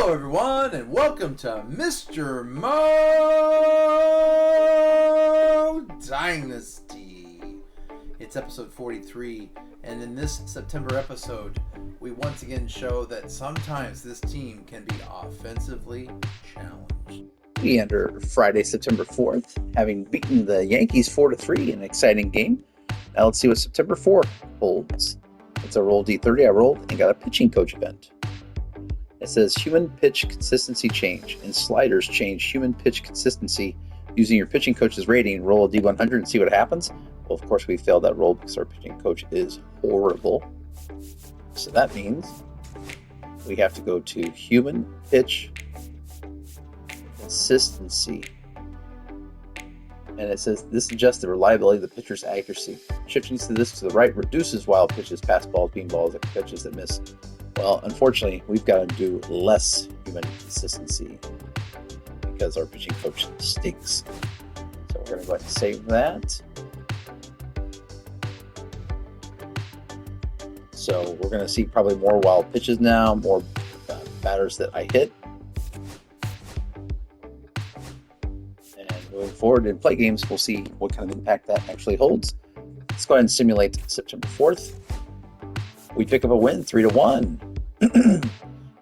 Hello, everyone, and welcome to Mr. Mo Dynasty. It's episode 43, and in this September episode, we once again show that sometimes this team can be offensively challenged. We enter Friday, September 4th, having beaten the Yankees 4-3 in an exciting game. Now let's see what September 4th holds. It's a roll D30 I rolled and got a pitching coach event. It says human pitch consistency change. In sliders, change human pitch consistency using your pitching coach's rating. Roll a D100 and see what happens. Well, of course, we failed that roll because our pitching coach is horrible. So that means we have to go to human pitch consistency. And it says this adjusts the reliability of the pitcher's accuracy. Shifting this to the right reduces wild pitches, pass balls, beam balls, and pitches that miss. Well, unfortunately, we've got to do less human consistency because our pitching coach stinks. So we're going to go ahead and save that. So we're going to see probably more wild pitches now, more batters that I hit. And moving forward in play games, we'll see what kind of impact that actually holds. Let's go ahead and simulate September 4th. We pick up a win, 3-1.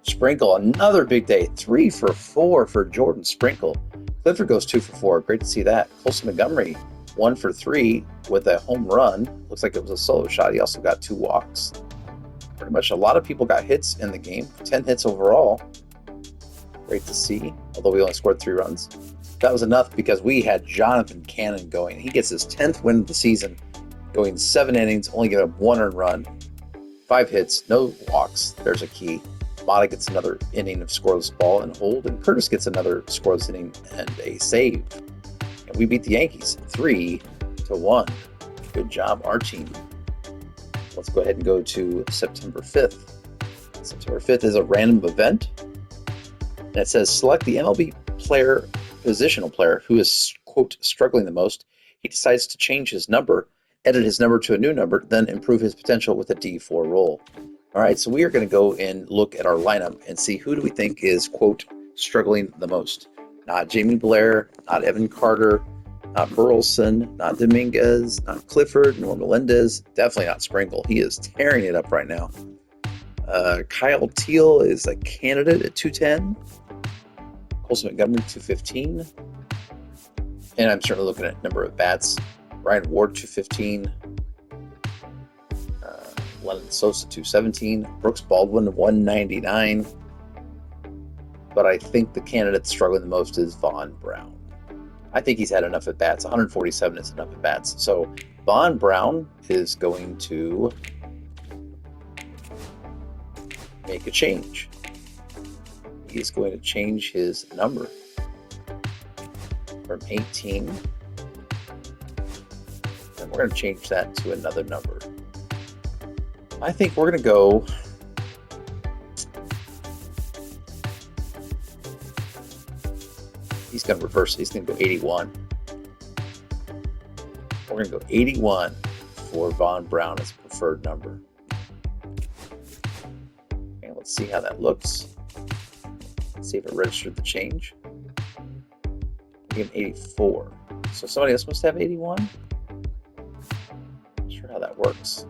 Sprinkle, another big day, 3 for 4 for Jordan Sprinkle. Clifford goes 2 for 4. Great to see that. Colson Montgomery, 1 for 3 with a home run. Looks like it was a solo shot. He also got 2 walks. Pretty much a lot of people got hits in the game. 10 hits overall. Great to see, although we only scored 3 runs. That was enough because we had Jonathan Cannon going. He gets his 10th win of the season, going 7 innings, only giving up 1 earned run. 5 hits, no walks. There's a key. Mata gets another inning of scoreless ball and hold, and Curtis gets another scoreless inning and a save. And we beat the Yankees 3-1. Good job, our team. Let's go ahead and go to September 5th. September 5th is a random event. And it says select the MLB player, positional player, who is, quote, struggling the most. He decides to change his number, edit his number to a new number, then improve his potential with a D4 roll. All right, so we are going to go and look at our lineup and see who do we think is, quote, struggling the most. Not Jamie Blair, not Evan Carter, not Burleson, not Dominguez, not Clifford, nor Melendez, definitely not Sprinkle. He is tearing it up right now. Kyle Teal is a candidate at 210. Colson Montgomery, 215. And I'm certainly looking at number of bats. Ryan Ward, 215. Lennon Sosa, 217. Brooks Baldwin, 199. But I think the candidate struggling the most is Vaughn Brown. I think he's had enough at bats. 147 is enough at bats. So Vaughn Brown is going to make a change. He's going to change his number from 18. And we're going to change that to another number. I think we're going to go he's going to reverse it. He's going to go 81. We're going to go 81 for Vaughn Brown as preferred number. And let's see how that looks. Let's see if it registered the change. Again, 84. So somebody else must have 81? Not sure how that works.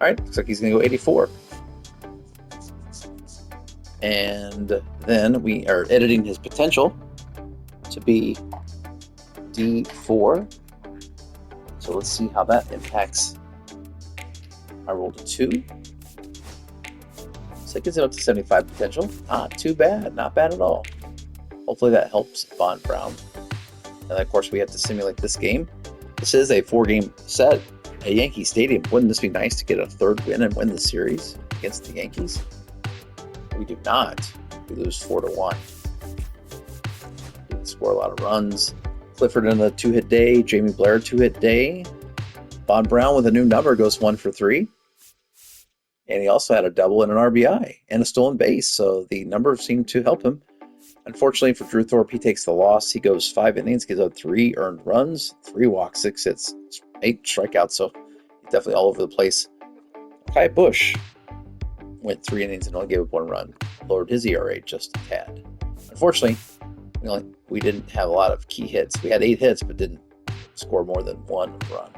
All right, looks like he's going to go 84. And then we are editing his potential to be D4. So let's see how that impacts. I rolled a 2. So it gets it up to 75 potential. Not too bad. Not bad at all. Hopefully that helps Vaughn Brown. And then, of course, we have to simulate this game. This is a 4-game set at Yankee Stadium. Wouldn't this be nice to get a 3rd win and win the series against the Yankees? We do not. We lose 4-1. We score a lot of runs. Clifford in a 2-hit day. Jamie Blair 2-hit day. Vaughn Brown with a new number goes 1 for 3. And he also had a double and an RBI and a stolen base. So the numbers seemed to help him. Unfortunately for Drew Thorpe, he takes the loss. He goes 5 innings, gives up 3 earned runs, 3 walks, 6 hits, 8 strikeouts. So he's definitely all over the place. Kai Bush went 3 innings and only gave up 1 run, lowered his ERA just a tad. Unfortunately, we didn't have a lot of key hits. We had 8 hits, but didn't score more than 1 run.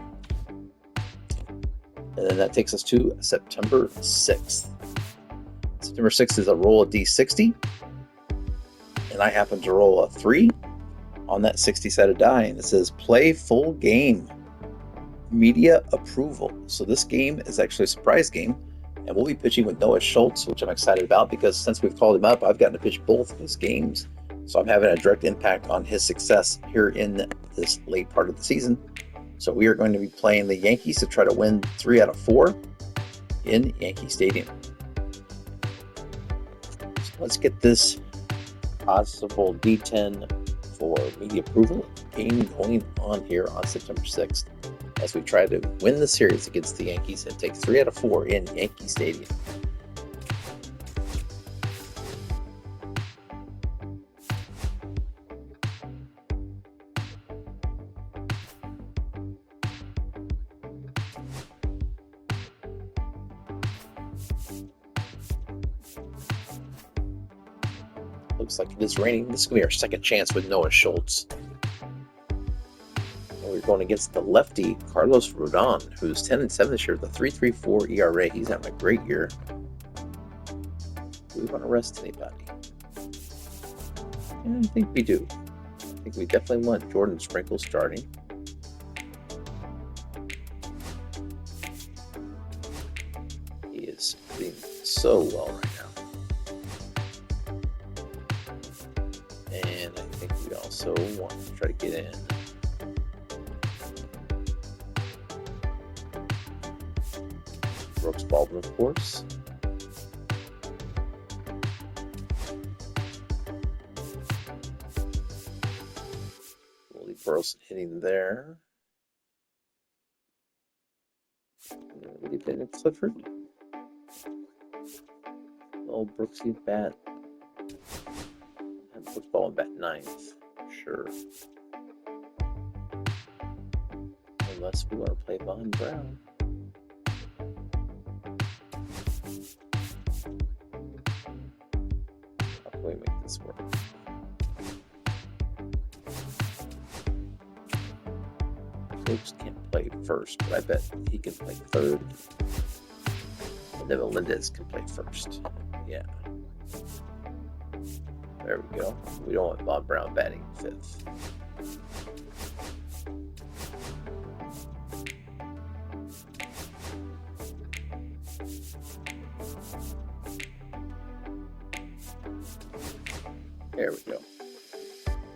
And then that takes us to September 6th. September 6th is a roll of D60. And I happen to roll a 3 on that 60-sided die. And it says, play full game. Media approval. So this game is actually a surprise game. And we'll be pitching with Noah Schultz, which I'm excited about because since we've called him up, I've gotten to pitch both of his games. So I'm having a direct impact on his success here in this late part of the season. So we are going to be playing the Yankees to try to win 3 out of 4 in Yankee Stadium. So let's get this possible D10 for media approval game going on here on September 6th as we try to win the series against the Yankees and take 3 out of 4 in Yankee Stadium. Looks like it is raining. This is going to be our second chance with Noah Schultz. And we're going against the lefty, Carlos Rodon, who's 10-7 this year with a 3.34 ERA. He's having a great year. Do we want to rest anybody? Yeah, I think we do. I think we definitely want Jordan Sprinkle starting. He is hitting so well right now. And I think we also want to try to get in Brooks Baldwin, of course. Willie Burleson hitting there. Would he been in Clifford? Old Brooksy bat. Brooks Baldwin bat 9th. Sure. Unless we want to play Von Brown. How can we make this work? Folks can't play first, but I bet he can play 3rd. And then Melendez can play 1st. Yeah. There we go. We don't want Bob Brown batting 5th. There we go.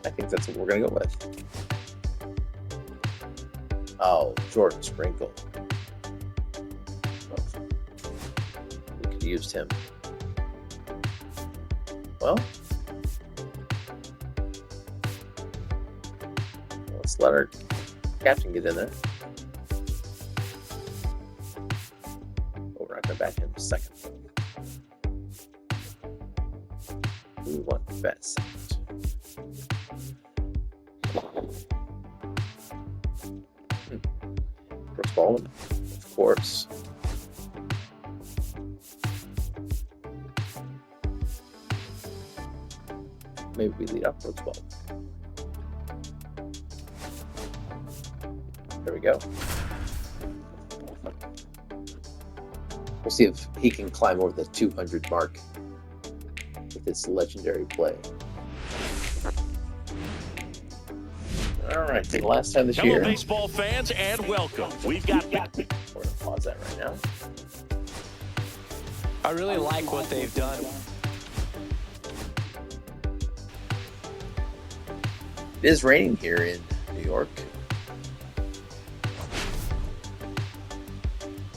I think that's what we're going to go with. Oh, Jordan Sprinkle. We could have used him. Well, let's let our captain get in there. Oh, we're not going to bat him 2nd. We want to bat 2nd. Brooks Baldwin, of course. Maybe we lead up Brooks Baldwin. There we go. We'll see if he can climb over the 200 mark with this legendary play. All right, the last time this year. Hello, baseball fans, and welcome. We've got. We're going to pause that right now. I really like what they've done. It is raining here in New York.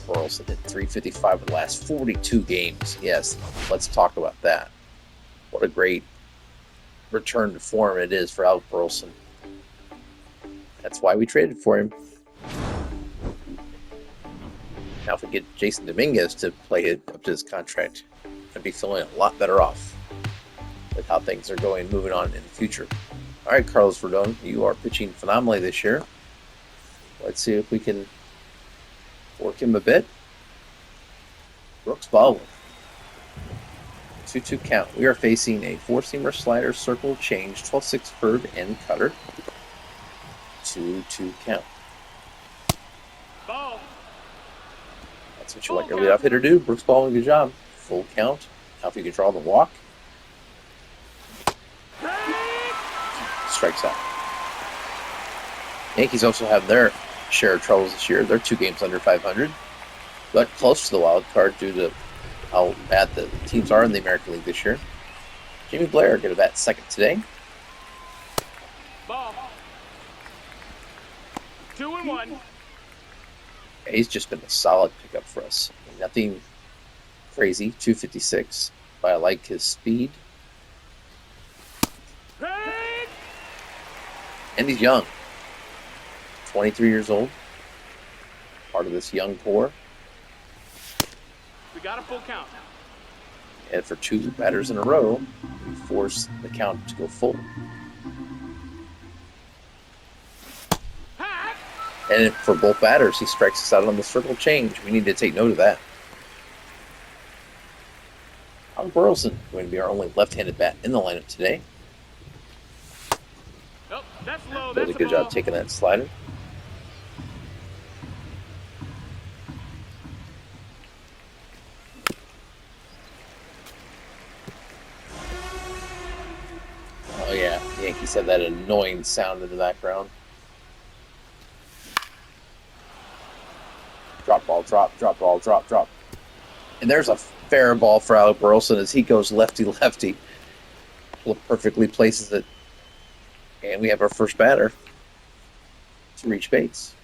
Burleson hit 355 in the last 42 games. Yes, let's talk about that. What a great return to form it is for Albert Burleson. That's why we traded for him. Now if we get Jason Dominguez to play it up to his contract, I'd be feeling a lot better off with how things are going, moving on in the future. All right, Carlos Rodon, you are pitching phenomenally this year. Let's see if we can work him a bit. Brooks Baldwin. 2-2 count. We are facing a four-seamer slider, circle, change, 12-6 curve, and cutter. 2-2 count. Ball. That's what you let your leadoff hitter do. Brooks Ball, good job. Full count. Now if you can draw the walk. Strikes out. Yankees also have their share of troubles this year. They're 2 games under 500, but close to the wild card due to how bad the teams are in the American League this year. Jimmy Blair get a bat second today. Ball. 2-1. He's just been a solid pickup for us. Nothing crazy. 256, but I like his speed. And he's young. 23 years old. Part of this young core. We got a full count. And for 2 batters in a row, we force the count to go full. And for both batters, he strikes us out on the circle change. We need to take note of that. Alec Burleson going to be our only left-handed bat in the lineup today. Oh, that's low. Did a good job taking that slider. Oh yeah, the Yankees have that annoying sound in the background. Drop ball, drop, drop ball, drop, drop. And there's a fair ball for Alec Burleson as he goes lefty-lefty. Perfectly places it. And we have our first batter to reach base.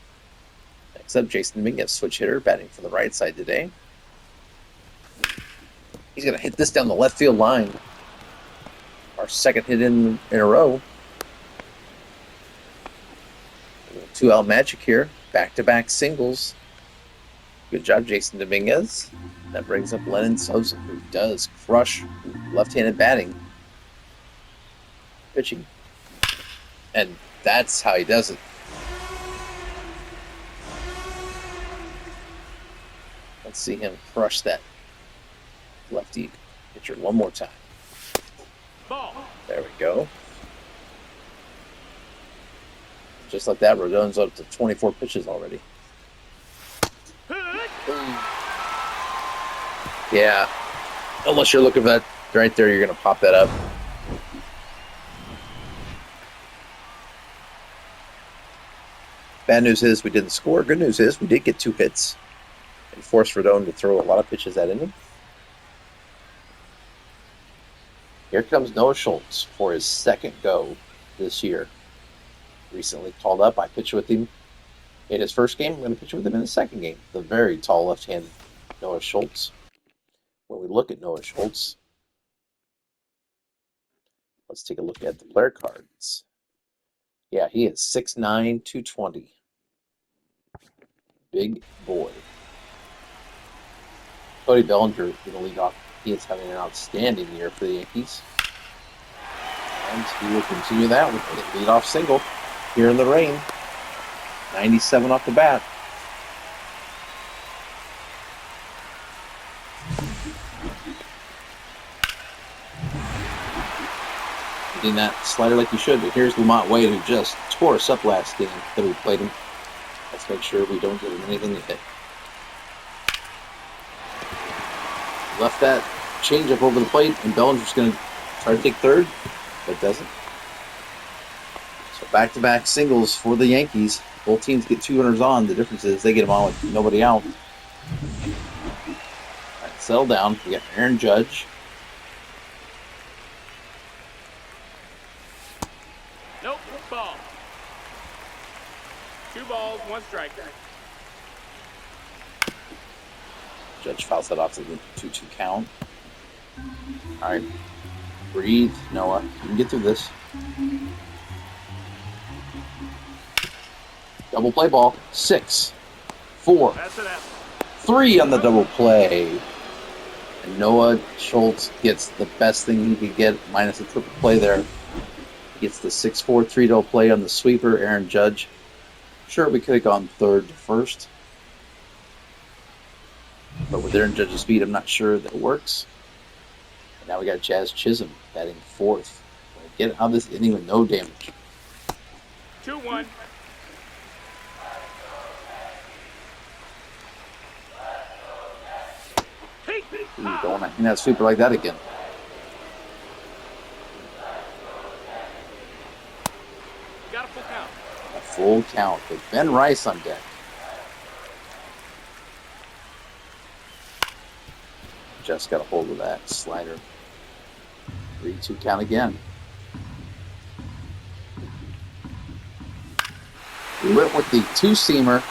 Next up, Jason Dominguez, switch hitter, batting for the right side today. He's going to hit this down the left field line. Our second hit in a row. 2-out magic here. Back-to-back singles. Good job, Jason Dominguez. That brings up Lennon Souza, who does crush left-handed batting. Pitching. And that's how he does it. Let's see him crush that lefty pitcher one more time. Ball. There we go. Just like that, Rodon's up to 24 pitches already. Yeah. Unless you're looking for that right there, you're going to pop that up. Bad news is we didn't score. Good news is we did get 2 hits and forced Rodon to throw a lot of pitches at inning. Here comes Noah Schultz for his second go this year. Recently called up. I pitched with him in his first game. I'm going to pitch with him in the second game. The very tall left-handed Noah Schultz. When we look at Noah Schultz, let's take a look at the player cards. Yeah, he is 6'9", 220. Big boy. Cody Bellinger is going to lead off. He is having an outstanding year for the Yankees. And he will continue that with a leadoff single here in the rain. 97 off the bat. Hitting that slider like you should, but here's Lamont Wade, who just tore us up last game that we played him. Let's make sure we don't give him anything to hit. Left that changeup over the plate, and Bellinger's going to try to take third, but doesn't. So back-to-back singles for the Yankees. Both teams get 2 runners on. The difference is they get them on with nobody out. All right, settle down. We got Aaron Judge. Nope, ball. 2 balls, 1 strike. Judge fouls that off to the 2-2 count. All right. Breathe, Noah. You can get through this. Double play ball. 6, 4, 3 on the double play. And Noah Schultz gets the best thing he could get, minus a triple play there. Gets the 6-4 3-0 play on the sweeper. Aaron Judge. Sure, we could have gone third to first. But with Aaron Judge's speed, I'm not sure that works. Now we got Jazz Chisholm batting fourth. Get out of this inning with no damage. 2-1. Ooh, don't want to hang that sweeper like that again. Got a full count. A full count with Ben Rice on deck. Just got a hold of that slider. 3-2 count again. We went with the two-seamer.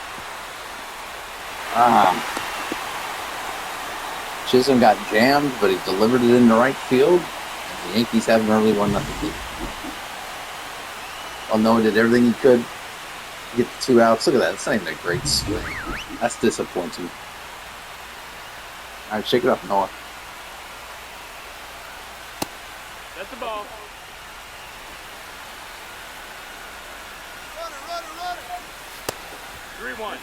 Chisholm got jammed, but he delivered it into right field. And the Yankees have an early 1-0 lead. Well, Noah did everything he could to get the 2 outs. Look at that. It's not even a great swing. That's disappointing. All right, shake it up, Noah. That's the ball. Run it. 3-1.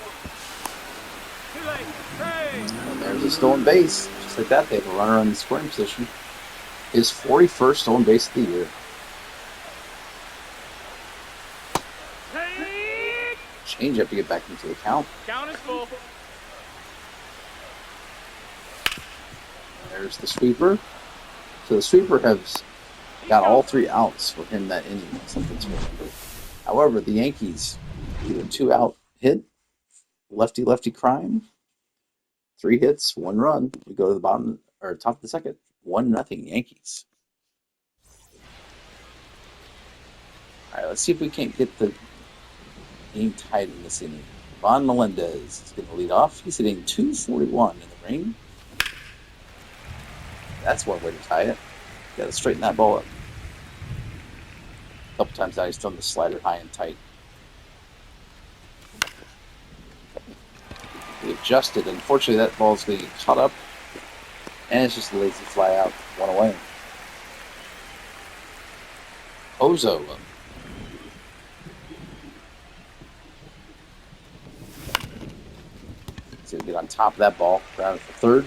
Too late. Hey. And there's a stolen base. Just like that, they have a runner in the scoring position. His 41st stolen base of the year. Hey. Change up to get back into the count. Count is full. There's the sweeper. So the sweeper has got all 3 outs for him that inning. Something to remember. However, the Yankees do a 2-out hit. Lefty crime. 3 hits, 1 run. We go to the bottom or top of the second. 1-0 Yankees. All right, let's see if we can't get the game tied in this inning. Von Melendez is going to lead off. He's hitting .241 in the ring. That's one way to tie it. Got to straighten that ball up. A couple times now he's thrown the slider high and tight. He adjusted. Unfortunately, that ball's going to get caught up. And it's just a lazy fly out. 1 away. Ozo. He's going to get on top of that ball. Grounded for third.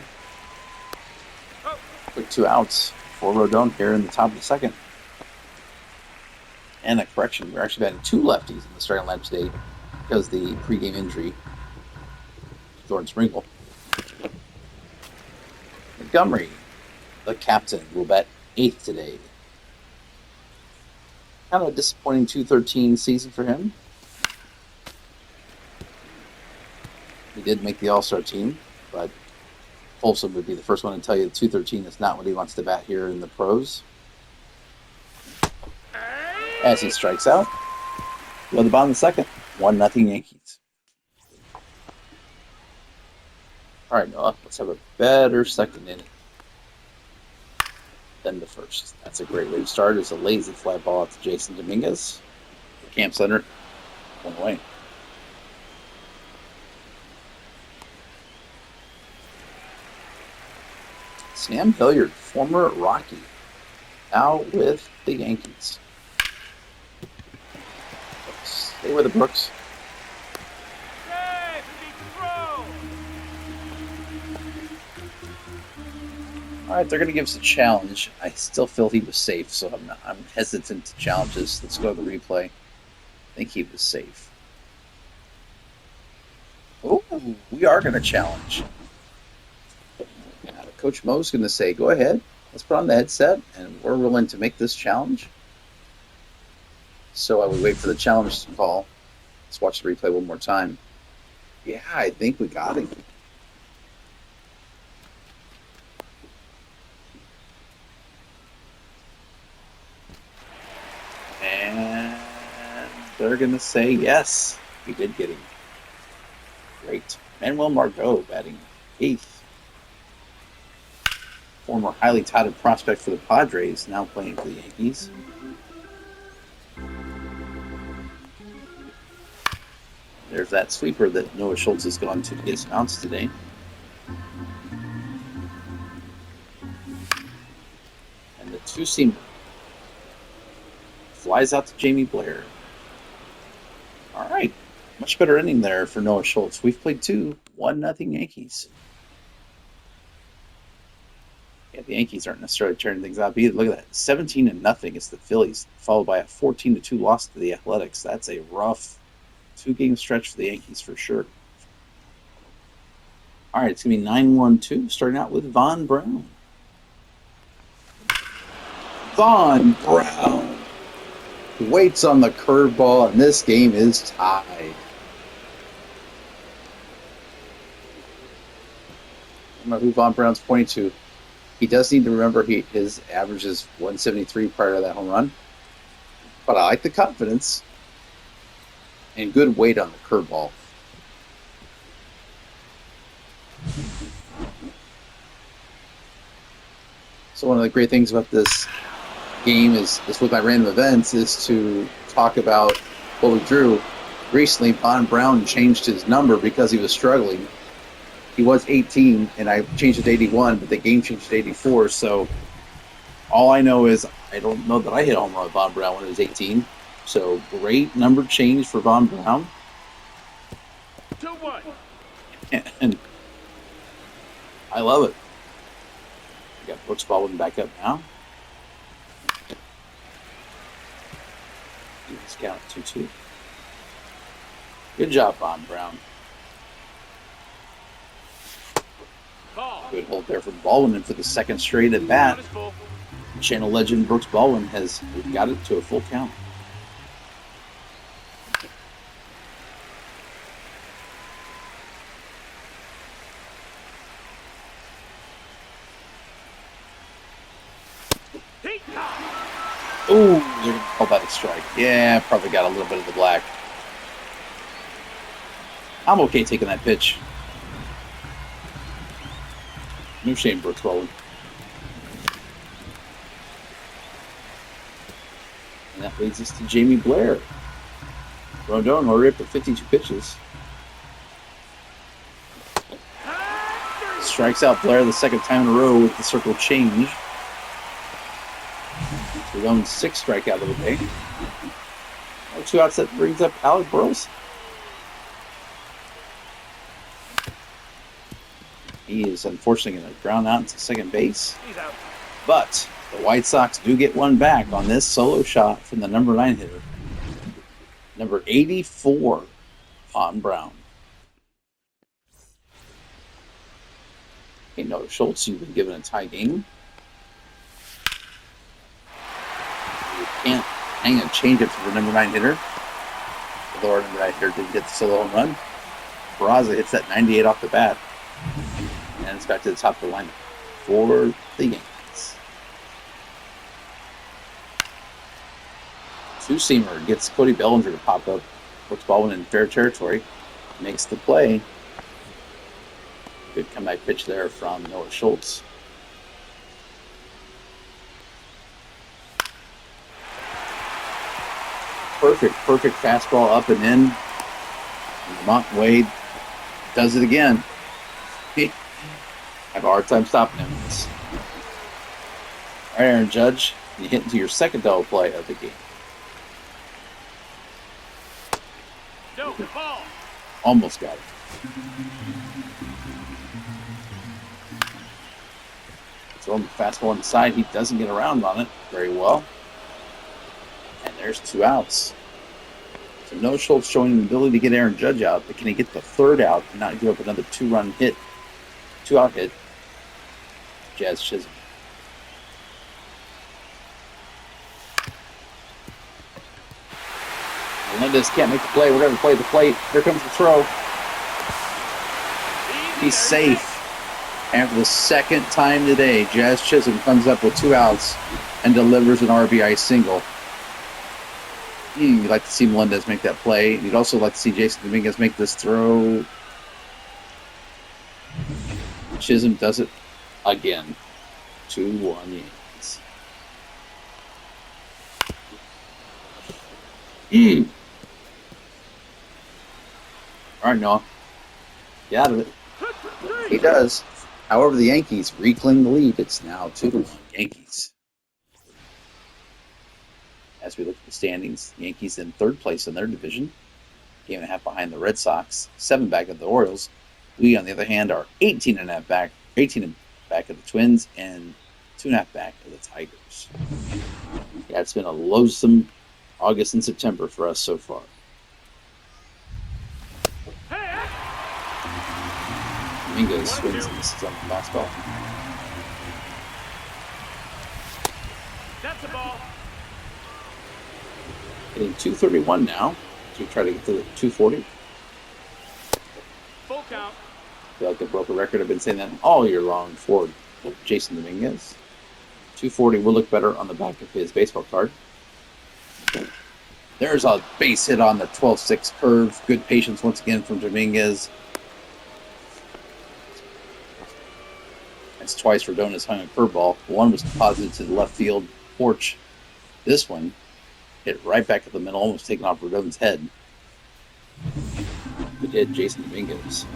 Quick 2 outs for Rodon here in the top of the second. And a correction. We're actually batting 2 lefties in the starting lineup today because of the pregame injury. Jordan Sprinkle. Montgomery, the captain, will bat 8th today. Kind of a disappointing 2-13 season for him. He did make the All-Star team, but Folsom would be the first one to tell you that 2-13 is not what he wants to bat here in the pros. As he strikes out, go to the bottom of the second. 1-0 Yankees. All right, Noah, let's have a better second inning than the first. That's a great way to start. It's a lazy fly ball to Jason Dominguez. Camp center, 1 away. Sam Hilliard, former Rocky, now with the Yankees. Stay with the Brooks. All right, they're going to give us a challenge. I still feel he was safe, so I'm hesitant to challenge this. Let's go to the replay. I think he was safe. Oh, we are going to challenge. Coach Mo's going to say, go ahead, let's put on the headset, and we're willing to make this challenge. So I would wait for the challenge to call. Let's watch the replay one more time. Yeah, I think we got him. And they're going to say, yes, we did get him. Great. Manuel Margot batting 8th. Former highly touted prospect for the Padres, now playing for the Yankees. There's that sweeper that Noah Schultz has gone to get some outs today. And the 2-seamer flies out to Jamie Blair. All right. Much better inning there for Noah Schultz. We've played 2, 1-0 Yankees. Yeah, the Yankees aren't necessarily turning things up either. Look at that, 17-0 is the Phillies, followed by a 14-2 loss to the Athletics. That's a rough 2-game stretch for the Yankees for sure. All right, it's going to be 9-1-2, starting out with Von Brown. Von Brown waits on the curveball, and this game is tied. I don't know who Von Brown's pointing to. He does need to remember his average is 173 prior to that home run. But I like the confidence and good weight on the curveball. So one of the great things about this game is with my random events is to talk about what we drew. Recently, Von Brown changed his number because he was struggling. He was 18, and I changed it to 81, but the game changed to 84. So all I know is I don't know that I hit a home run with Von Brown when it was 18. So great number change for Von Brown. 2-1. And I love it. We got Brooks Baldwin back up now. Let's count 2-2. Good job, Von Brown. Good hold there from Baldwin, and for the second straight at bat, Channel legend Brooks Baldwin has got it to a full count. Ooh, they're going to call that a strike. Yeah, probably got a little bit of the black. I'm okay taking that pitch. No shame, Brooks Baldwin. And that leads us to Jamie Blair. Rondon already up to 52 pitches. Strikes out Blair the second time in a row with the circle change. So we own 6 strikeout of the day. 2 outs, that brings up Alec Burrows. He is unfortunately going to ground out to second base. But the White Sox do get one back on this solo shot from the number 9 hitter. Number 84, Von Brown. Okay, Noah Schultz, you've been given a tie game. You can't hang a changeup to the number 9 hitter. Although our number 9 hitter didn't get the solo home run. Barraza hits that 98 off the bat. And it's back to the top of the lineup for the Yankees. Two-seamer gets Cody Bellinger to pop up. Brooks Baldwin in fair territory. Makes the play. Good comeback pitch there from Noah Schultz. Perfect fastball up and in. And Lamont Wade does it again. I have a hard time stopping him. All right, Aaron Judge, you hit into your second double play of the game. No, ball. Almost got it. Throwing the fastball inside. He doesn't get around on it very well. And there's 2 outs. So no Schultz showing the ability to get Aaron Judge out, but can he get the third out and not give up another 2-run hit? 2-out hit. Jazz Chisholm. Melendez can't make the play. We're going to play the plate. Here comes the throw. He's safe. And for the second time today, Jazz Chisholm comes up with 2 outs and delivers an RBI single. You'd like to see Melendez make that play. You'd also like to see Jason Dominguez make this throw. Chisholm does it again. 2-1 Yankees. All right, Noah. Get out of it. He does. However, the Yankees reclaim the lead. It's now 2-1 Yankees. As we look at the standings, the Yankees in third place in their division. Game and a half behind the Red Sox. 7 back of the Orioles. We, on the other hand, are 18 back of the Twins and 2.5 back of the Tigers. Yeah, it's been a loathsome August and September for us so far. Dominguez swings and misses on the fastball. That's the ball. Hitting 231 now to try to get to the 240. Full count. I feel like I broke a record. I've been saying that all year long for Jason Dominguez. 240 will look better on the back of his baseball card. There's a base hit on the 12-6 curve. Good patience once again from Dominguez. That's twice Rodona's hung a curveball. One was deposited to the left field porch. This one hit right back at the middle, almost taking off Rodona's head. Good hit, Jason Dominguez.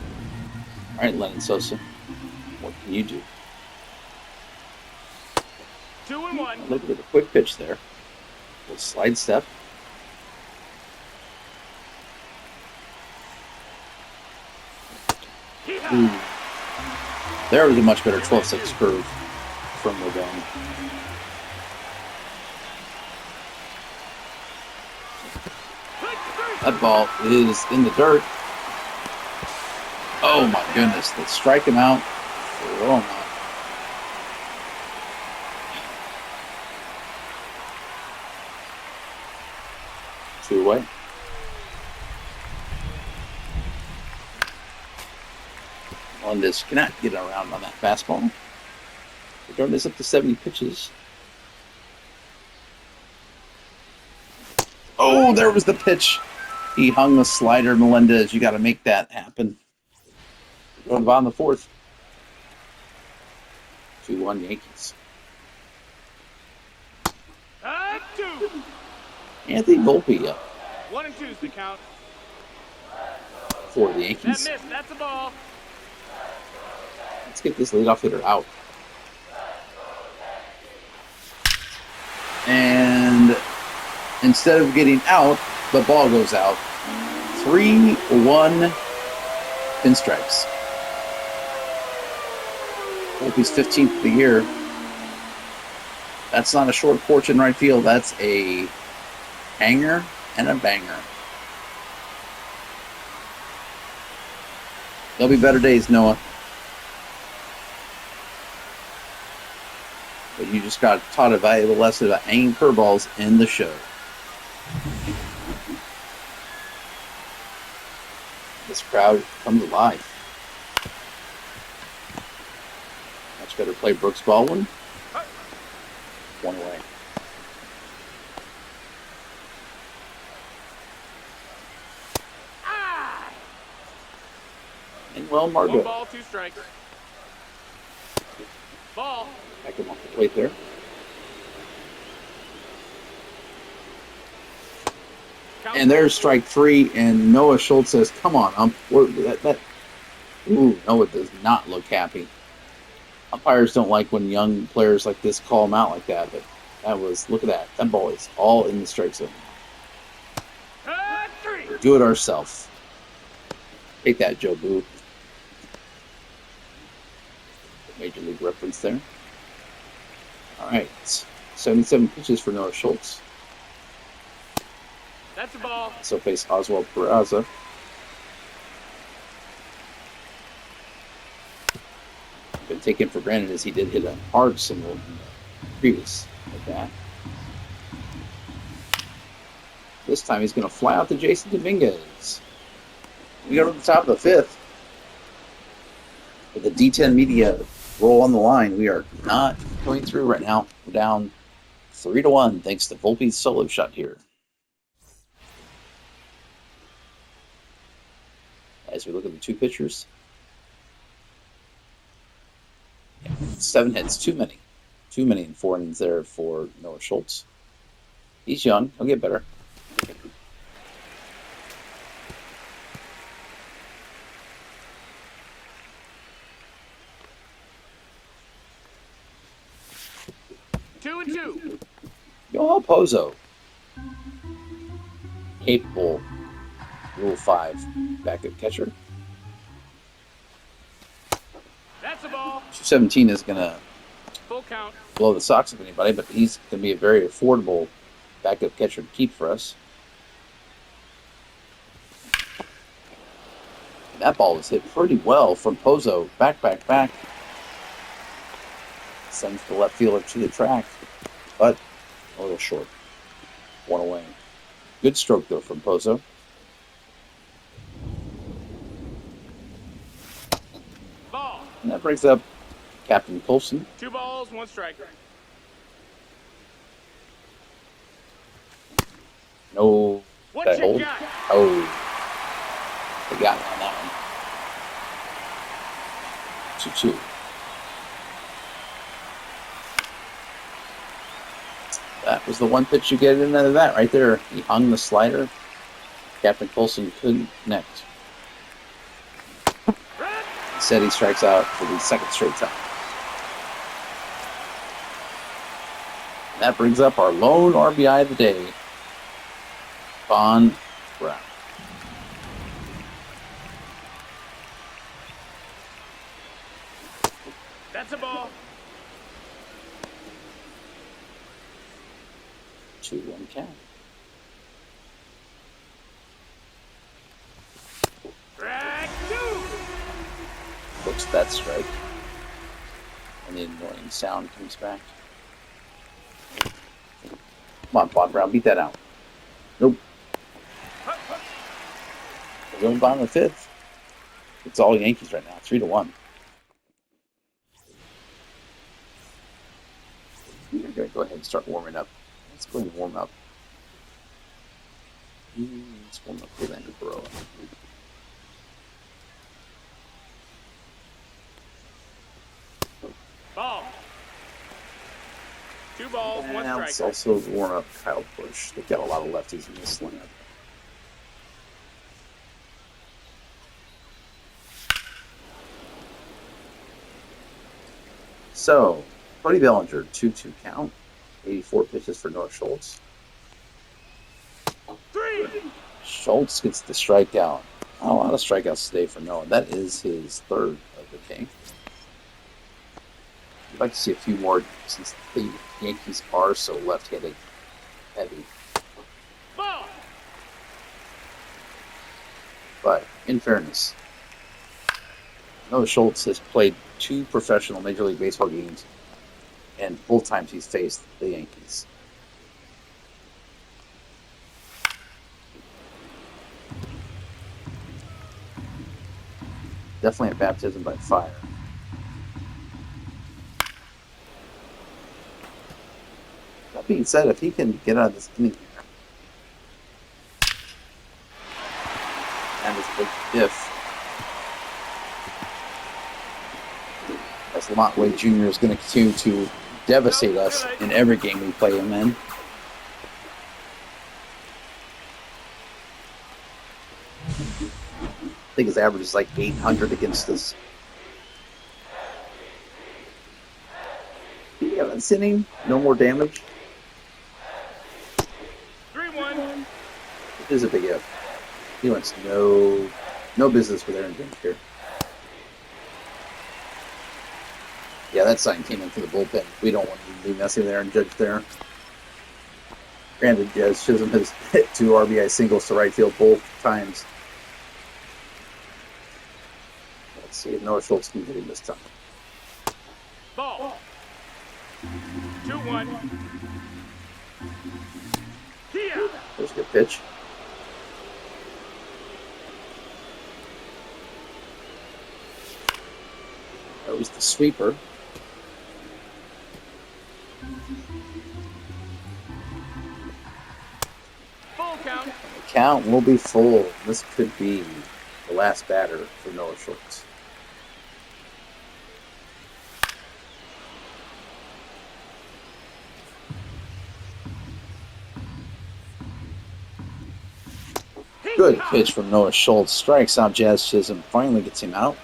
All right, Lennon Sosa, what can you do? 2-1. Look at the quick pitch there. A little slide step. Ooh. There was a much better 12-6 curve from Rodon. That ball is in the dirt. Oh my goodness, they strike him out. Throw him out. Two away. Melendez cannot get around on that fastball. Jordan is up to 70 pitches. Oh, there was the pitch. He hung the slider, Melendez. You got to make that happen. Going to bottom of the fourth. 2-1 Yankees. 2. Anthony Volpe up 1-2 is the count. for the That Yankees. missed. That's a ball. Let's get this leadoff hitter out. And instead of getting out, the ball goes out. 3-1 pinstripes. Volpe's 15th of the year. That's not a short porch in right field. That's a hanger and a banger. There'll be better days, Noah. But you just got taught a valuable lesson about hanging curveballs in the show. This crowd comes alive. Much better play, Brooks Baldwin. One away. And well, 1 Margot. ball, 2 strikes. Ball. Back him off the plate there. Count. And there's strike 3, and Noah Schultz says, "Come on, Ooh, Noah does not look happy. Umpires don't like when young players like this call them out like that, but look at that. That ball is all in the strike zone. 3. Do it ourselves. Take that, Joe Boo." Major League reference there. All right. 77 pitches for Noah Schultz. That's a ball. So face Oswald Peraza. Been taken for granted as he did hit a hard single previous at that. This time he's going to fly out to Jason Dominguez. We go to the top of the fifth. With the D10 Media roll on the line, we are not going through right now. We're down 3-1 thanks to Volpe's solo shot here. As we look at the two pitchers, 7 hits, too many in 4 innings there for Noah Schultz. He's young, he'll get better. Two and two. Yoel Pozo, capable Rule 5 backup catcher. That's a ball. 217 is going to Full count. blow the socks of anybody, but he's going to be a very affordable backup catcher to keep for us. That ball was hit pretty well from Pozo. Back. Sends the left fielder to the track, but a little short. One away. Good stroke, though, from Pozo. Ball. And that brings up Captain Colson. 2 balls, 1 striker. No. What That you hold. got? Oh. They got me on that one. 2-2. That was the one pitch you get into that right there. He hung the slider. Captain Colson couldn't connect. Instead, he strikes out for the second straight time. And that brings up our lone RBI of the day, Von Brown. That's a ball. 2-1 count. Strike 2. Looks at that strike. And the annoying sound comes back. Come on, Von Brown, beat that out. Nope. We're going bottom of the 5th. It's all Yankees right now, 3-1. We're going to go ahead and start warming up. Let's go ahead and warm up. Let's warm up Orlando Burrow. Ball. 2 balls, 1 And let's striker. also warm up Kyle Busch. They've got a lot of lefties in this lineup. So, Cody Bellinger, 2-2 count. 84 pitches for Noah Schultz. 3. Schultz gets the strikeout. Not a lot of strikeouts today for Noah. That is his third of the game. I'd like to see a few more since the Yankees are so left-handed heavy. Ball. But, in fairness, Noah Schultz has played 2 professional Major League Baseball games, and both times he's faced the Yankees. Definitely a baptism by fire. That being said, if he can get out of this inning here, and this big if, as Lamont Wade Jr. is going to continue to devastate us in every game we play him in. I think his average is like 800 against us. Yeah, that's inning. No more damage. 3-1. It is a big if. He wants no business with Aaron Judge here. Yeah, that sign came into the bullpen. We don't want to be messing with Aaron Judge there. Granted, Jazz Chisholm has hit 2 RBI singles to right field both times. Let's see if Noah Schultz can get him this time. Ball. 2-1. Here. There's a good pitch. That was the sweeper. Full count. The count will be full. This could be the last batter for Noah Schultz. Good pitch from Noah Schultz. Strikes out Jazz Chisholm. Finally gets him out.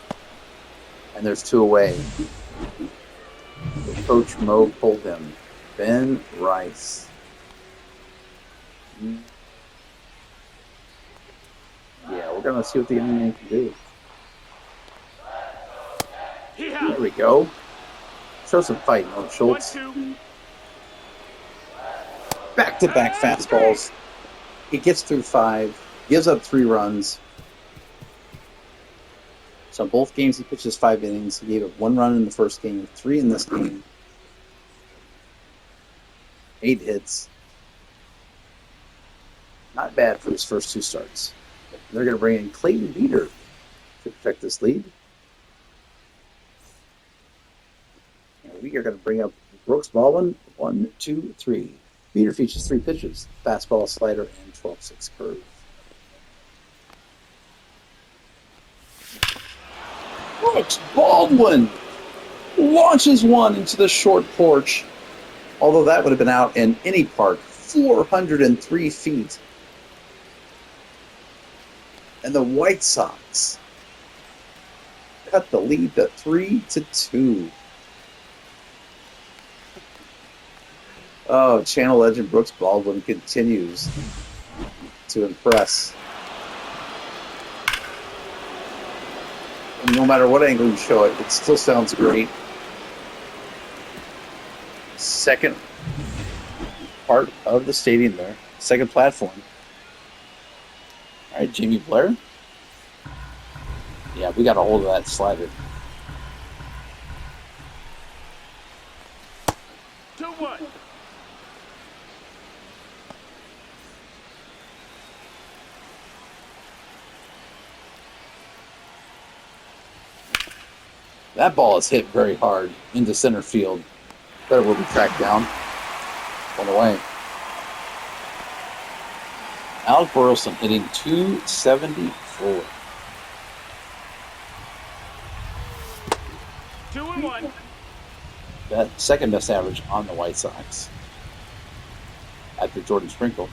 And there's 2 away. Coach Mo pulled him. Ben Rice. Yeah, we're going to see what the enemy can do. Here. There we go. Show some fight, no Schultz. 1-2. Back-to-back fastballs. He gets through 5, gives up 3 runs. So in both games, he pitches 5 innings. He gave up 1 run in the first game, 3 in this game. 8 hits. Not bad for his first 2 starts. They're going to bring in Clayton Beater to protect this lead. And we are going to bring up Brooks Baldwin. 1, 2, 3. Beater features 3 pitches: fastball, slider, and 12-6 curve. Brooks Baldwin launches one into the short porch. Although that would have been out in any park, 403 feet. And the White Sox cut the lead to 3-2. Oh, Channel legend Brooks Baldwin continues to impress. And no matter what angle you show it, it still sounds great. Second part of the stadium there. Second platform. All right, Jamie Blair. Yeah, we got a hold of that slider. 2-1. That ball is hit very hard into center field. Better will be tracked down. On the way. Alec Burleson hitting 274. 2-1. That second best average on the White Sox. After Jordan Sprinkle.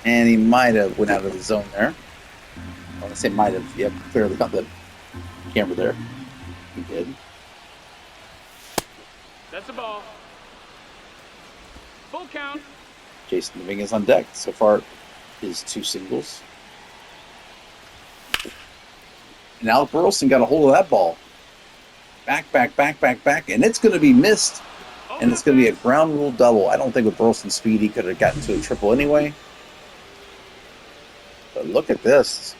And he might have went out of the zone there. I want to say might have. Yep, clearly got the camera there. He did. That's the ball. Full count. Jason Dominguez on deck. So far, his 2 singles. And Alec Burleson got a hold of that ball. Back. And it's going to be missed. And it's going to be a ground rule double. I don't think with Burleson's speed, he could have gotten to a triple anyway. But look at this.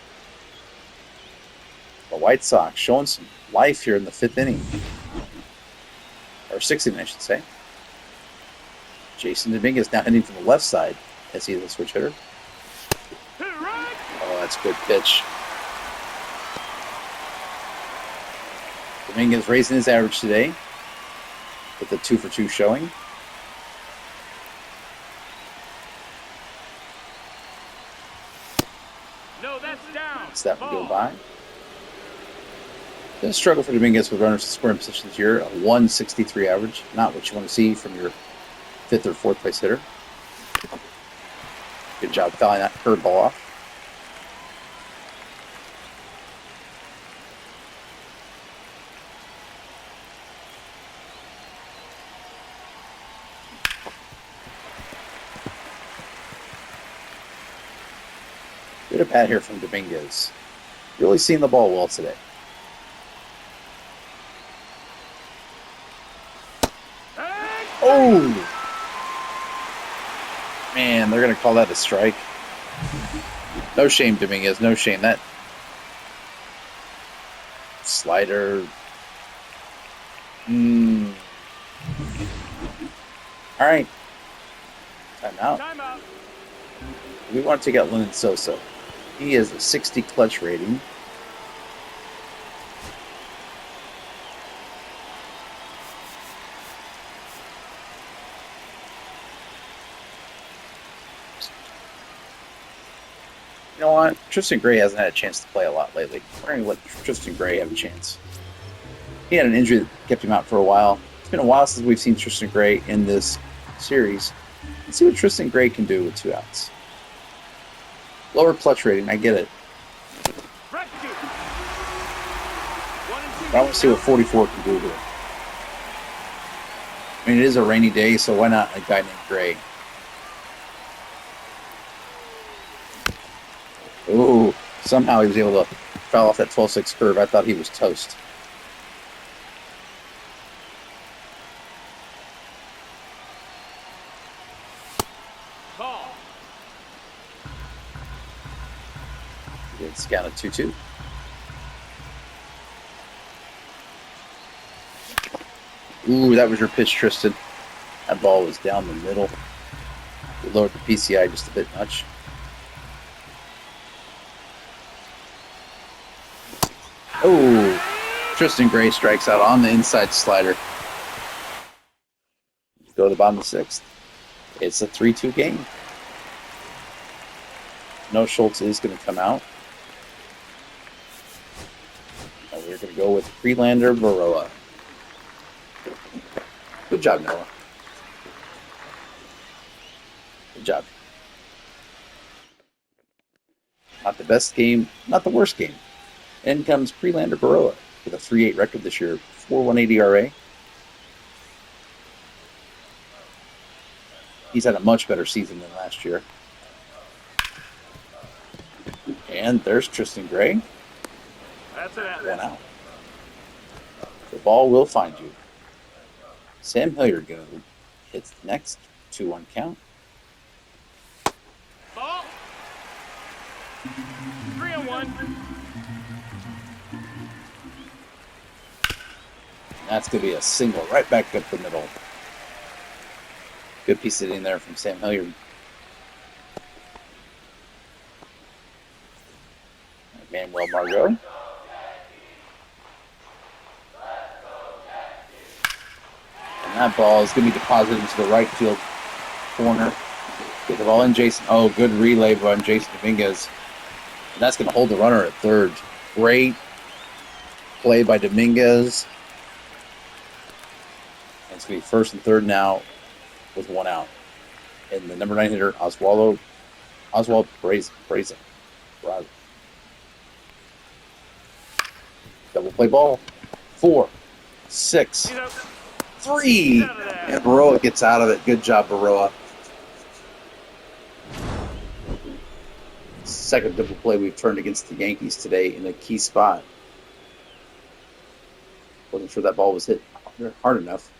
The White Sox showing some life here in the 5th inning. Or 6th inning, I should say. Jason Dominguez now hitting from the left side as he is a switch hitter. Oh, that's a good pitch. Dominguez raising his average today with a 2-for-2 showing. No, that's down. So that would go by. Been a struggle for Dominguez with runners in scoring position this year. A 163 average. Not what you want to see from your 5th or 4th place hitter. Good job fouling that curveball off. Good at bat here from Dominguez. Really seeing the ball well today. Oh! Man, they're going to call that a strike. No shame, Dominguez. No shame. That slider. All right. Timeout. Timeout. We want to take out Lennon Sosa. He has a 60 clutch rating. You know what? Tristan Gray hasn't had a chance to play a lot lately. We're going to let Tristan Gray have a chance. He had an injury that kept him out for a while. It's been a while since we've seen Tristan Gray in this series. Let's see what Tristan Gray can do with 2 outs. Lower clutch rating, I get it. But I want to see what 44 can do here. I mean, it is a rainy day, so why not a guy named Gray? Ooh, somehow he was able to foul off that 12-6 curve. I thought he was toast. It's count of 2-2. Ooh, that was your pitch, Tristan. That ball was down the middle. We lowered the PCI just a bit much. Oh, Tristan Gray strikes out on the inside slider. Go to the bottom of the 6th. It's a 3-2 game. No Schultz is going to come out. And we're going to go with Freelander Baroa. Good job, Noah. Good job. Not the best game, not the worst game. In comes Freelander Baroa with a 3.8 record this year, 4.18 ERA. He's had a much better season than last year. And there's Tristan Gray. That's it. One out. The ball will find you. Sam Hilliard hits the next 2-1 count. Ball. 3-1. That's going to be a single right back up the middle. Good piece hitting there from Sam Hilliard. Manuel Margot. And that ball is going to be deposited into the right field corner. Get the ball in, Jason. Oh, good relay by Jason Dominguez. And that's going to hold the runner at third. Great play by Dominguez. And it's going to be first and third now with 1 out. And the number 9 hitter, Oswald Brazen. Double play ball. 4, 6, 3. And Baroa gets out of it. Good job, Baroa. Second double play we've turned against the Yankees today in a key spot. Wasn't sure that ball was hit hard enough.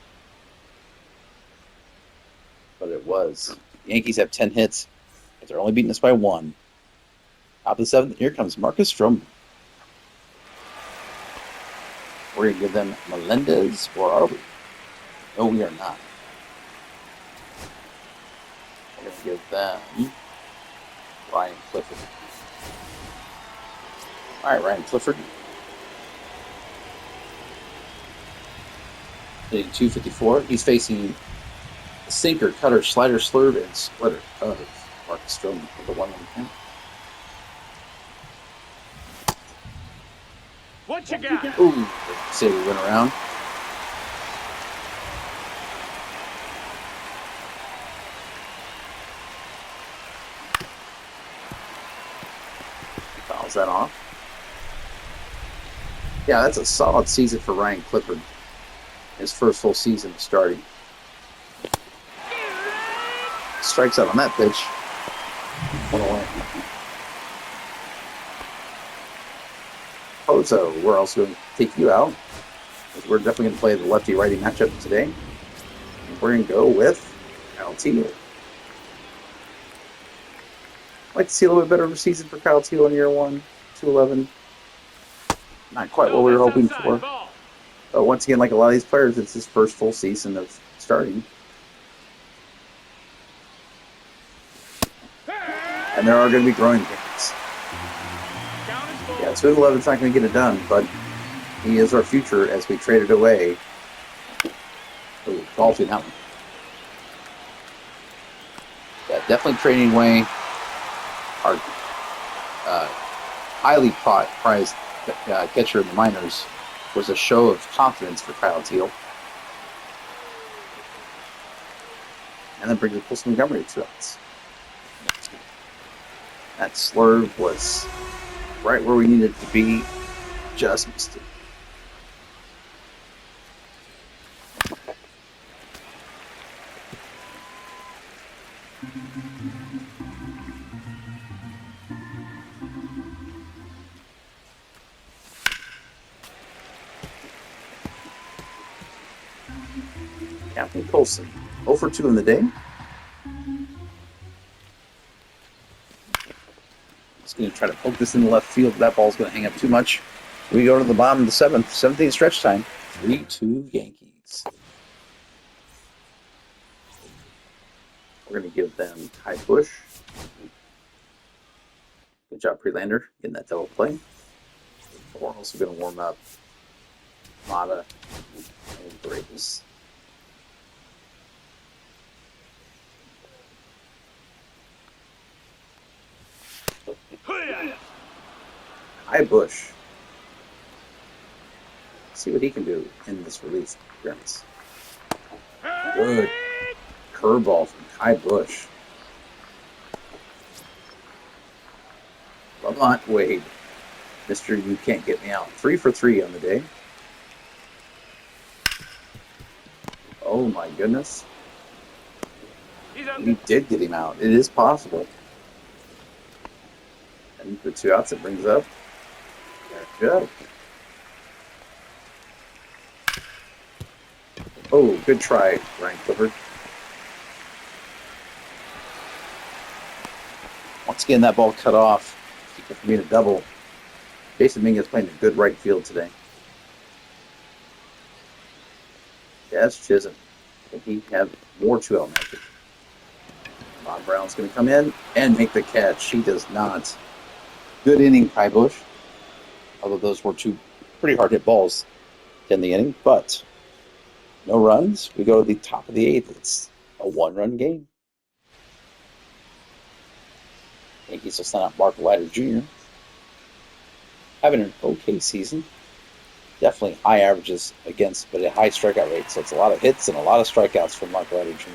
But it was. The Yankees have 10 hits, but they're only beating us by 1. Top of the 7th, here comes Marcus Stroman. We're going to give them Melendez, or are we? No, we are not. We're going to give them Ryan Clifford. All right, Ryan Clifford. Hitting .254. He's facing the sinker, cutter, slider, slurve, and splitter of Marcus Stroman with the 1-1 count. What you got? Ooh, say we went around. Fouls that off. Yeah, that's a solid season for Ryan Clifford. His first full season starting. Strikes out on that pitch. 1 away. So we're also going to take you out. We're definitely going to play the lefty-righty matchup today. And we're going to go with Kyle Teel. I'd like to see a little bit better of a season for Kyle Teel in year 1, 211. Not quite what we were hoping for. But once again, like a lot of these players, it's his first full season of starting. And there are going to be growing pains. Yeah, 211's not going to get it done, but he is our future as we trade it away. Ooh, golfing out. Yeah, definitely trading away our highly prized catcher in the minors was a show of confidence for Kyle Teel. And then brings Pulse Montgomery to us. That slurve was right where we needed it to be. Just missed it. Captain Colson, 0 for 2 in the day. He's going to try to poke this in the left field. That ball's going to hang up too much. We go to the bottom of the seventh. 17th stretch time. 3-2 Yankees. We're going to give them high push. Good job, Prelander, getting that double play. We're also going to warm up Mata and Braves. High Bush. See what he can do in this release appearance. Good curveball from Kai Bush. Lamont Wade. Mr. You Can't Get Me Out. 3 for 3 on the day. Oh my goodness. We did get him out. It is possible. And the 2 outs it brings up. There we go. Oh, good try, Ryan Clifford. Once again, that ball cut off. Keep it from being a double. Jason Mingus playing a good right field today. Yes, Chisholm. Can he have more 2-out matches? Bob Brown's going to come in and make the catch. He does not. Good inning, Kai Bush. Although those were 2 pretty hard hit balls in the inning, but no runs. We go to the top of the 8th. It's a 1-run game. Yankees will send out Mark Leiter Jr. Having an okay season. Definitely high averages against, but a high strikeout rate. So it's a lot of hits and a lot of strikeouts from Mark Leiter Jr.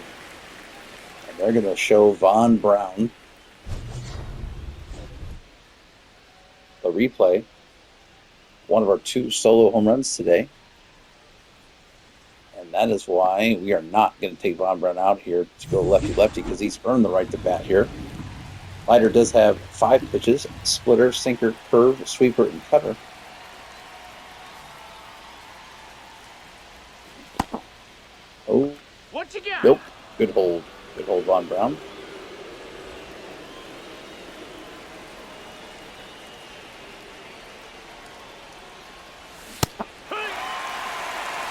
And they're going to show Von Brown the replay. One of our 2 solo home runs today. And that is why we are not going to take Von Brown out here to go lefty-lefty because he's earned the right to bat here. Leiter does have 5 pitches: splitter, sinker, curve, sweeper, and cutter. Oh, What you got? nope. Good hold. Good hold, Von Brown.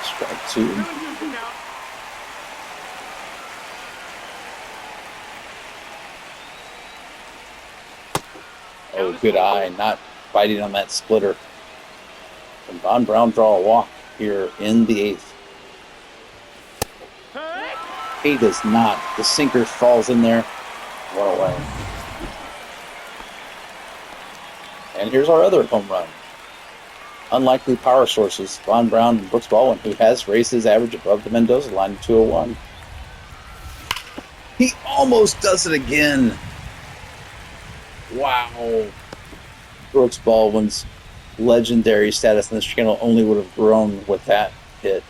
Strike 2. Oh, good eye. Not biting on that splitter. And Von Brown draw a walk here in the 8th. He does not. The sinker falls in there. What away. And here's our other home run. Unlikely power sources. Von Brown and Brooks Baldwin, who has raised his average above the Mendoza line to 201. He almost does it again. Wow. Brooks Baldwin's legendary status in this channel only would have grown with that hit.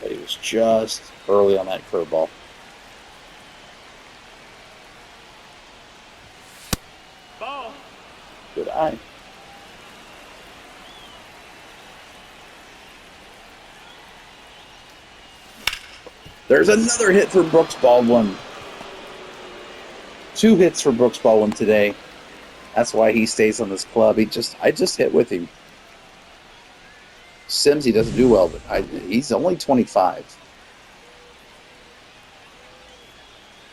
But he was just early on that curveball. Ball. Good eye. There's another hit for Brooks Baldwin. 2 hits for Brooks Baldwin today. That's why he stays on this club. I just hit with him. Sims, he doesn't do well, but he's only 25.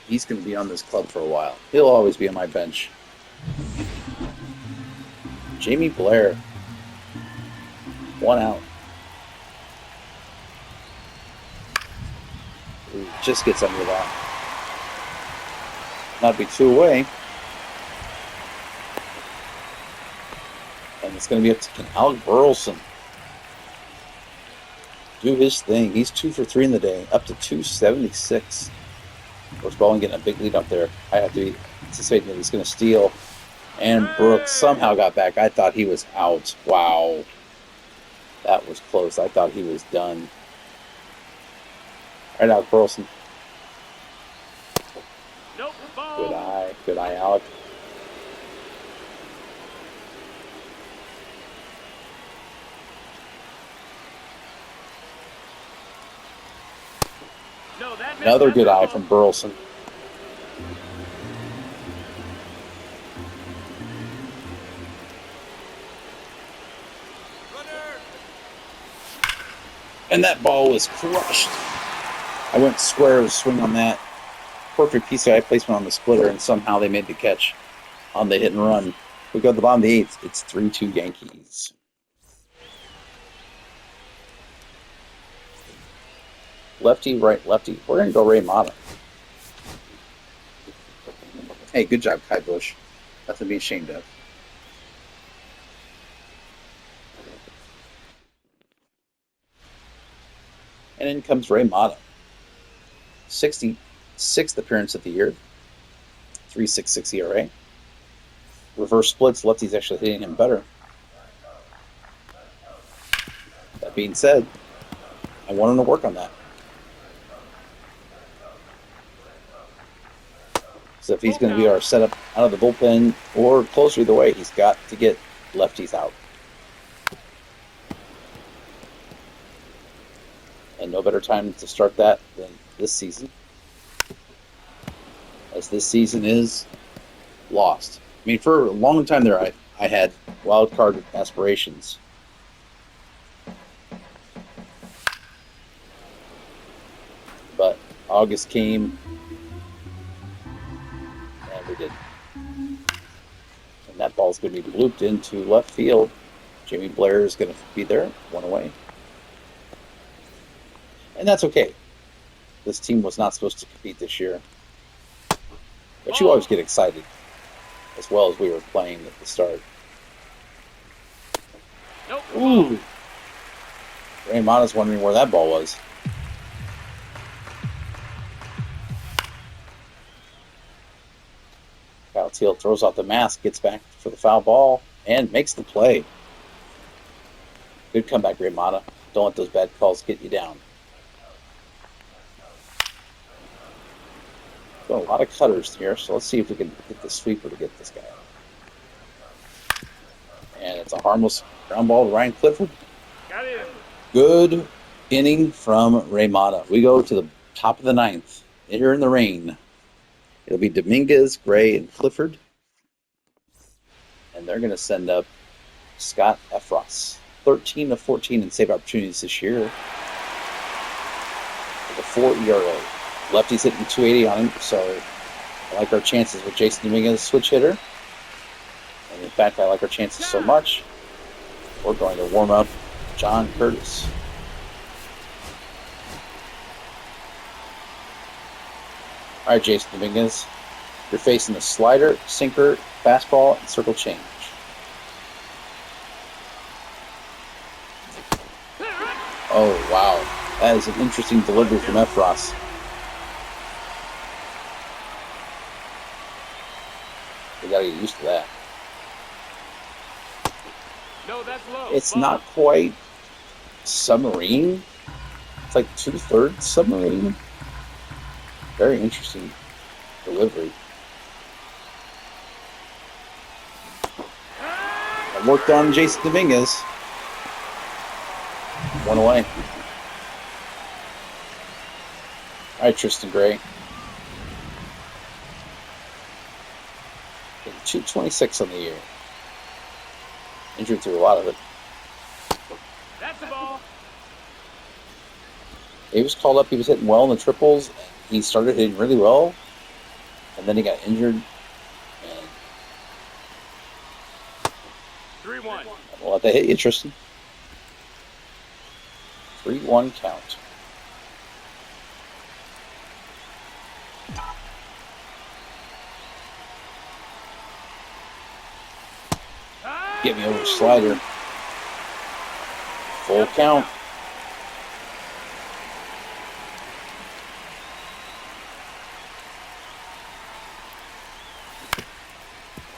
He's going to be on this club for a while. He'll always be on my bench. Jamie Blair. 1 out. Ooh, just gets under that. Not be 2 away. And it's going to be up to Alec Burleson. Do his thing. He's 2 for 3 in the day, up to 276. Brooks Baldwin getting a big lead up there. I have to be anticipating that he's going to steal. And Brooks somehow got back. I thought he was out. Wow. That was close. I thought he was done. All right, Alec Burleson. Nope. Ball. Good eye. Good eye, Alec. No, that Another good eye from Burleson. And that ball was crushed. I went square with a swing on that. Perfect PCI placement on the splitter, and somehow they made the catch on the hit and run. We go to the bottom of the eighth. It's 3-2 Yankees. Lefty, right, lefty. We're going to go Ray Mata. Hey, good job, Kai Bush. Nothing to be ashamed of. And in comes Ray Mata. 66th appearance of the year. 3.66 ERA. Reverse splits, lefty's actually hitting him better. That being said, I want him to work on that. So if he's going to be our setup out of the bullpen or closer either way, he's got to get lefties out. And no better time to start that than this season. As this season is lost. I mean, for a long time there, I had wild card aspirations. But August came, and we didn't. And that ball's going to be looped into left field. Jimmy Blair is going to be there, one away. And that's okay. This team was not supposed to compete this year. But you always get excited, as well as we were playing at the start. Nope. Ooh! Ray Mata's wondering where that ball was. Kyle Teal throws out the mask, gets back for the foul ball, and makes the play. Good comeback, Ray Mata. Don't let those bad calls get you down. Got a lot of cutters here, so let's see if we can get the sweeper to get this guy. And it's a harmless ground ball to Ryan Clifford. Got it. Good inning from Ray Mata. We go to the top of the ninth. Here in the rain. It'll be Dominguez, Gray, and Clifford. And they're going to send up Scott Efros. 13 of 14 in save opportunities this year. With a 4 ERA. Lefty's hitting 280 on him, so I like our chances with Jason Dominguez, switch hitter. And in fact, I like our chances so much, we're going to warm up John Curtis. All right, Jason Dominguez, you're facing the slider, sinker, fastball, and circle change. Oh, wow. That is an interesting delivery from Efros. We got to get used to that. No, that's low. It's not quite submarine. It's like 2/3 submarine. Very interesting delivery. I worked on Jason Dominguez. One away. All right, Tristan Gray. 226 on the year. Injured through a lot of it. That's the ball. He was called up. He was hitting well in the triples. And he started hitting really well. And then he got injured. And 3-1. we'll let that hit you, Tristan. 3-1 count. Get me over slider. Full count.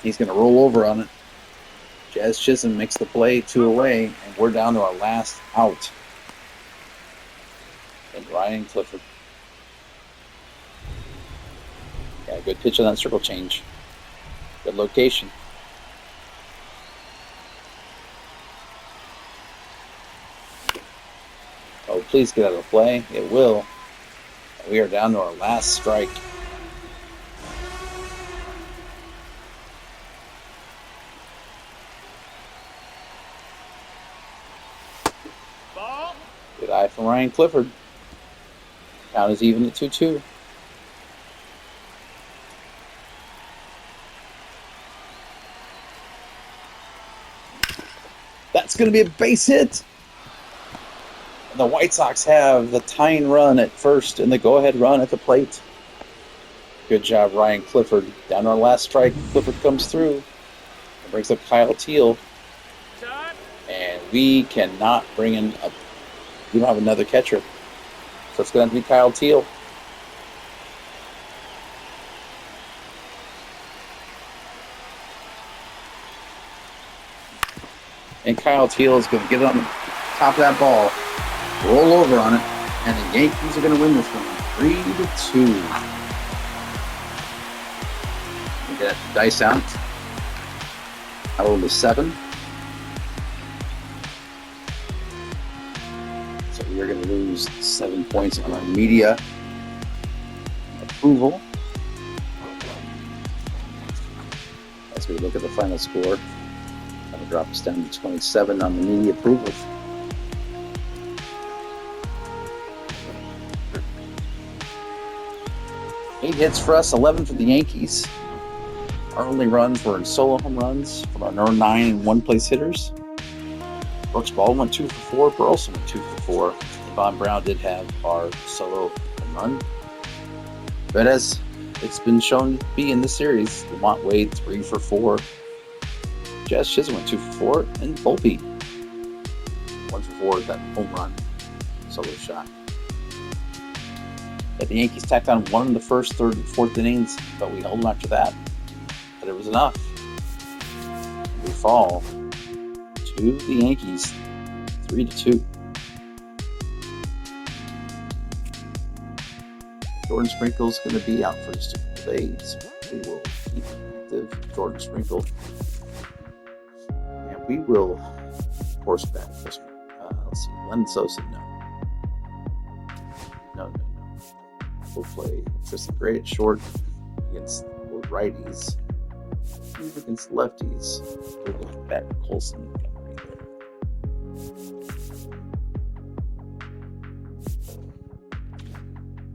He's going to roll over on it. Jazz Chisholm makes the play, 2 away, and we're down to our last out. And Ryan Clifford. Yeah, good pitch on that circle change. Good location. Oh, please get out of the play. It will. We are down to our last strike. Ball. Good eye from Ryan Clifford. Count is even at 2-2. That's going to be a base hit. And the White Sox have the tying run at first and the go-ahead run at the plate. Good job, Ryan Clifford. Down our last strike, Clifford comes through and brings up Kyle Teal. And we cannot bring in we don't have another catcher. So it's going to be Kyle Teal. And Kyle Teal is going to get it on the top of that ball, roll over on it, and the Yankees are going to win this one 3-2. We get dice out. I rolled a 7. So we are going to lose 7 points on our media approval. As we look at the final score, that'll drop us down to 27 on the media approval. Eight hits for us, 11 for the Yankees. Our only runs were in solo home runs from our 9 and 1 place hitters. Brooks Ball went 2 for 4. Burleson went 2 for 4. And Von Brown did have our solo home run. But as it's been shown to be in this series, Lamont Wade 3 for 4. Jazz Chisholm went 2 for 4. And Volpe 1 for 4 with that home run solo shot. Yeah, the Yankees tacked on 1 in the first, 3rd, and 4th innings, but we held them after that. But it was enough. We fall to the Yankees 3-2. Jordan Sprinkle's going to be out for just a couple days. We will keep active Jordan Sprinkle. And we will force back this one. Let's see. Len Sosa, no. We'll play Tristan Gray at short against righties. Against lefties, we'll go back to Colson.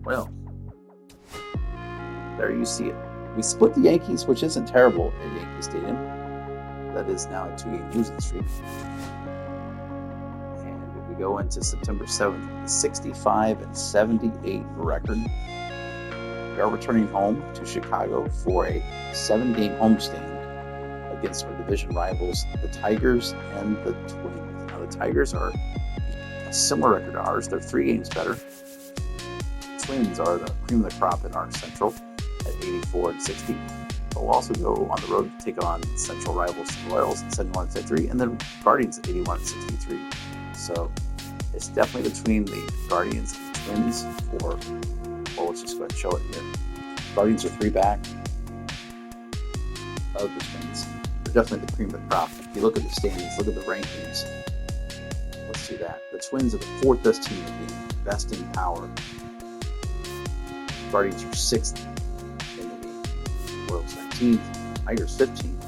Well, there you see it. We split the Yankees, which isn't terrible at Yankee Stadium. That is now a 2-game losing streak. And we go into September 7th, 65-78 record. We are returning home to Chicago for a 7-game homestand against our division rivals, the Tigers and the Twins. Now, the Tigers are a similar record to ours. They're 3 games better. The Twins are the cream of the crop in our Central at 84-60. But we'll also go on the road to take on Central rivals, the Royals at 71-63, and then Guardians at 81-63. So it's definitely between the Guardians and the Twins for. Well, let's just go ahead and show it here. Guardians are 3 back of the Twins. They're definitely the cream of the crop. If you look at the standings, look at the rankings. Let's see that. The Twins are the 4th best team in the league, best in power. Guardians are 6th in the league. Royals 19th. Tigers 15th.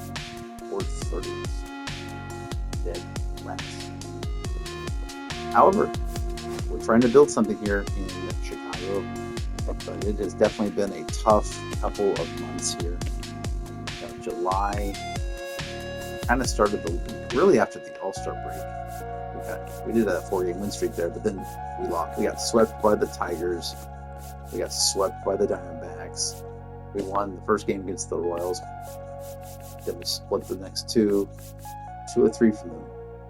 4th, 30th. Dead last. However, we're trying to build something here in Chicago. But it has definitely been a tough couple of months here. July kind of started really after the All-Star break. We did a 4-game win streak there, but then we lost. We got swept by the Tigers. We got swept by the Diamondbacks. We won the first game against the Royals. Then we split the next 2 or 3 from the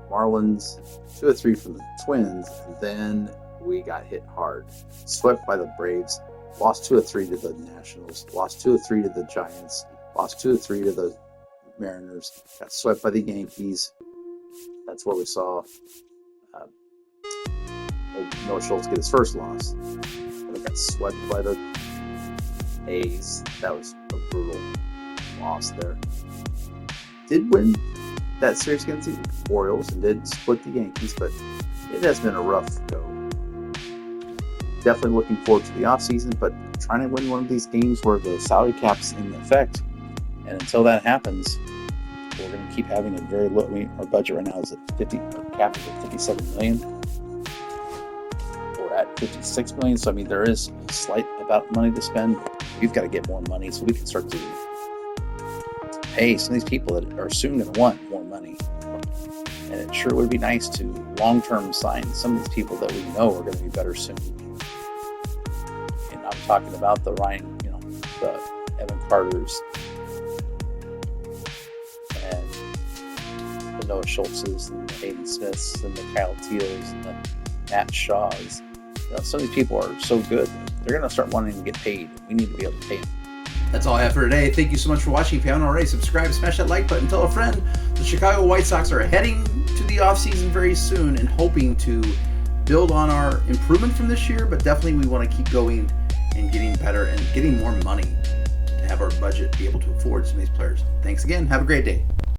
Marlins, 2 or 3 from the Twins, and then we got hit hard. Swept by the Braves. Lost 2 or 3 to the Nationals. Lost 2 or 3 to the Giants. Lost 2 or 3 to the Mariners. Got swept by the Yankees. That's where we saw Noah Schultz get his first loss. And we got swept by the A's. That was a brutal loss there. Did win that series against the Orioles and did split the Yankees, but it has been a rough go. Definitely looking forward to the offseason, but trying to win one of these games where the salary cap's in effect. And until that happens, we're going to keep having a very low. Our budget right now is at 50. Our cap is at $57 million. at $56 million. So I mean, there is a slight about money to spend. We've got to get more money so we can start to pay some of these people that are soon going to want more money. And it sure would be nice to long-term sign some of these people that we know are going to be better soon. And I'm talking about the Ryan, the Evan Carters and the Noah Schultzes and the Hayden Smiths and the Kyle Teals and the Matt Shaws. Some of these people are so good. They're going to start wanting to get paid. We need to be able to pay them. That's all I have for today. Thank you so much for watching. If you haven't already, subscribe, smash that like button, tell a friend. The Chicago White Sox are heading to the offseason very soon and hoping to build on our improvement from this year, but definitely we want to keep going and getting better and getting more money to have our budget be able to afford some of these players. Thanks again. Have a great day.